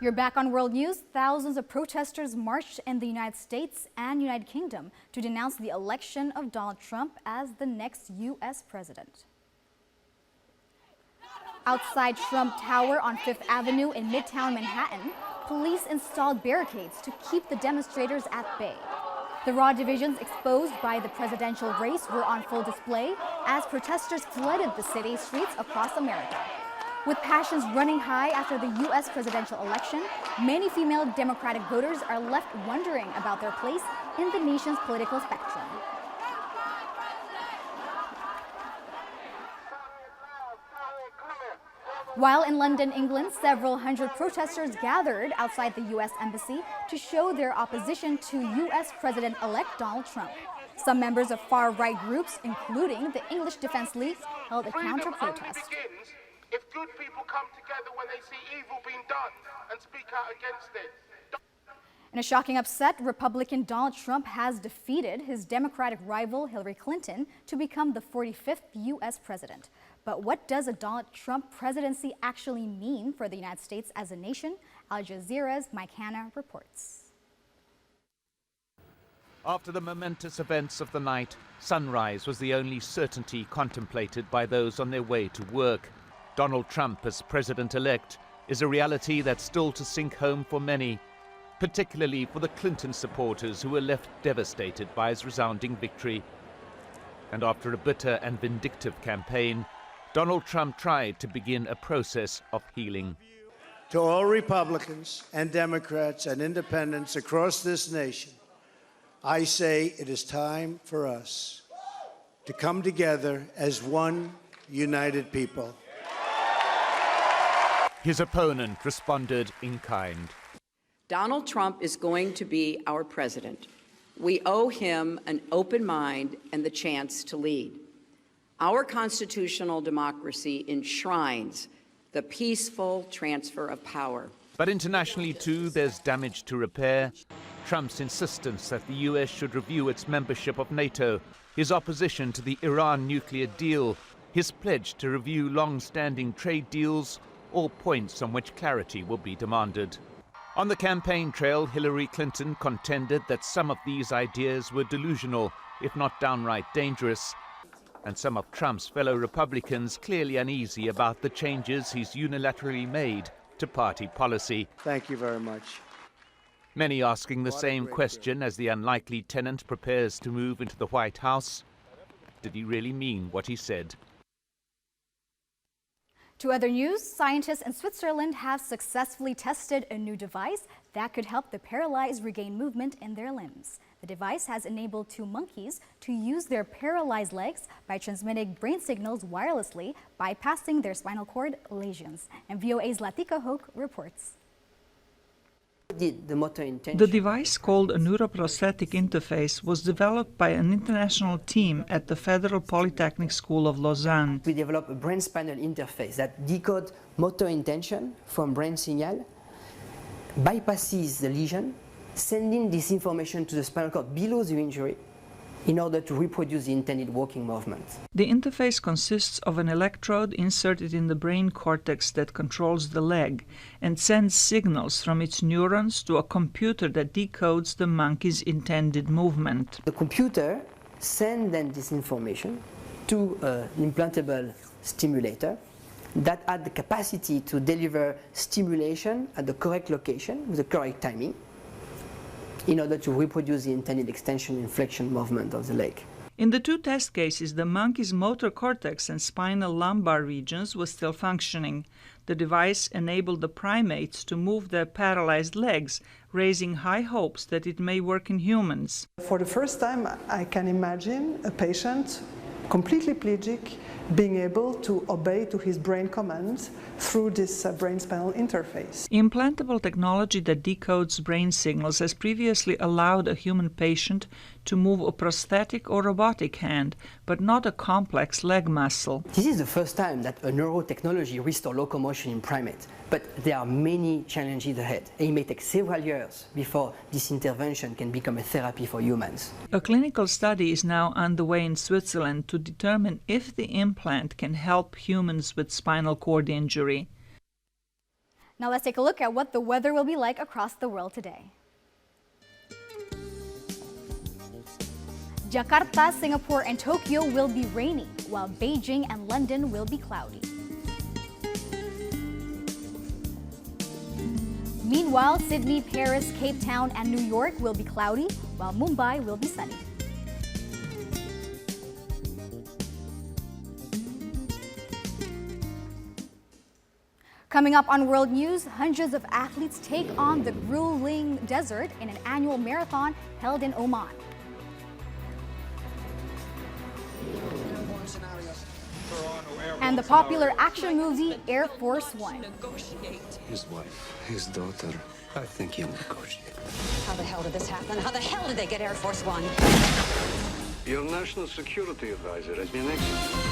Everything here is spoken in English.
You're back on World News. Thousands of protesters marched in the United States and United Kingdom to denounce the election of Donald Trump as the next U.S. president. Outside Trump Tower on Fifth Avenue in Midtown Manhattan, police installed barricades to keep the demonstrators at bay. The raw divisions exposed by the presidential race were on full display as protesters flooded the city streets across America. With passions running high after the U.S. presidential election, many female Democratic voters are left wondering about their place in the nation's political spectrum. While in London, England, several hundred protesters gathered outside the U.S. Embassy to show their opposition to U.S. President-elect Donald Trump. Some members of far-right groups, including the English Defence League, held a counter-protest. If good people come together when they see evil being done and speak out against it. In a shocking upset, Republican Donald Trump has defeated his Democratic rival Hillary Clinton to become the 45th U.S. president. But what does a Donald Trump presidency actually mean for the United States as a nation? Al Jazeera's Mike Hanna reports. After the momentous events of the night, sunrise was the only certainty contemplated by those on their way to work. Donald Trump as president-elect is a reality that's still to sink home for many, particularly for the Clinton supporters who were left devastated by his resounding victory. And after a bitter and vindictive campaign, Donald Trump tried to begin a process of healing. To all Republicans and Democrats and independents across this nation, I say it is time for us to come together as one united people. His opponent responded in kind. Donald Trump is going to be our president. We owe him an open mind and the chance to lead. Our constitutional democracy enshrines the peaceful transfer of power. But internationally, too, there's damage to repair. Trump's insistence that the U.S. should review its membership of NATO, his opposition to the Iran nuclear deal, his pledge to review long-standing trade deals, all points on which clarity will be demanded. On the campaign trail, Hillary Clinton contended that some of these ideas were delusional, if not downright dangerous, and some of Trump's fellow Republicans clearly uneasy about the changes he's unilaterally made to party policy. Thank you very much. Many asking the same question as the unlikely tenant prepares to move into the White House. Did he really mean what he said? To other news, scientists in Switzerland have successfully tested a new device that could help the paralyzed regain movement in their limbs. The device has enabled two monkeys to use their paralyzed legs by transmitting brain signals wirelessly, bypassing their spinal cord lesions. And VOA's Latika Hoke reports. The device, called a neuroprosthetic interface, was developed by an international team at the Federal Polytechnic School of Lausanne. We developed a brain-spinal interface that decodes motor intention from brain signal, bypasses the lesion, sending this information to the spinal cord below the injury in order to reproduce the intended walking movement. The interface consists of an electrode inserted in the brain cortex that controls the leg and sends signals from its neurons to a computer that decodes the monkey's intended movement. The computer sends then this information to an implantable stimulator that had the capacity to deliver stimulation at the correct location with the correct timing, in order to reproduce the intended extension and flexion movement of the leg. In the two test cases, the monkey's motor cortex and spinal lumbar regions were still functioning. The device enabled the primates to move their paralyzed legs, raising high hopes that it may work in humans. For the first time, I can imagine a patient completely pelagic being able to obey to his brain commands through this brain-spinal interface. Implantable technology that decodes brain signals has previously allowed a human patient to move a prosthetic or robotic hand, but not a complex leg muscle. This is the first time that a neurotechnology restores locomotion in primates, but there are many challenges ahead. It may take several years before this intervention can become a therapy for humans. A clinical study is now underway in Switzerland to determine if the implant can help humans with spinal cord injury. Now let's take a look at what the weather will be like across the world today. Jakarta, Singapore, and Tokyo will be rainy, while Beijing and London will be cloudy. Meanwhile, Sydney, Paris, Cape Town, and New York will be cloudy, while Mumbai will be sunny. Coming up on World News, hundreds of athletes take on the grueling desert in an annual marathon held in Oman. And the popular action movie Air Force One. His wife, his daughter. I think he'll negotiate. How the hell did this happen? How the hell did they get Air Force One? Your national security advisor has been executed.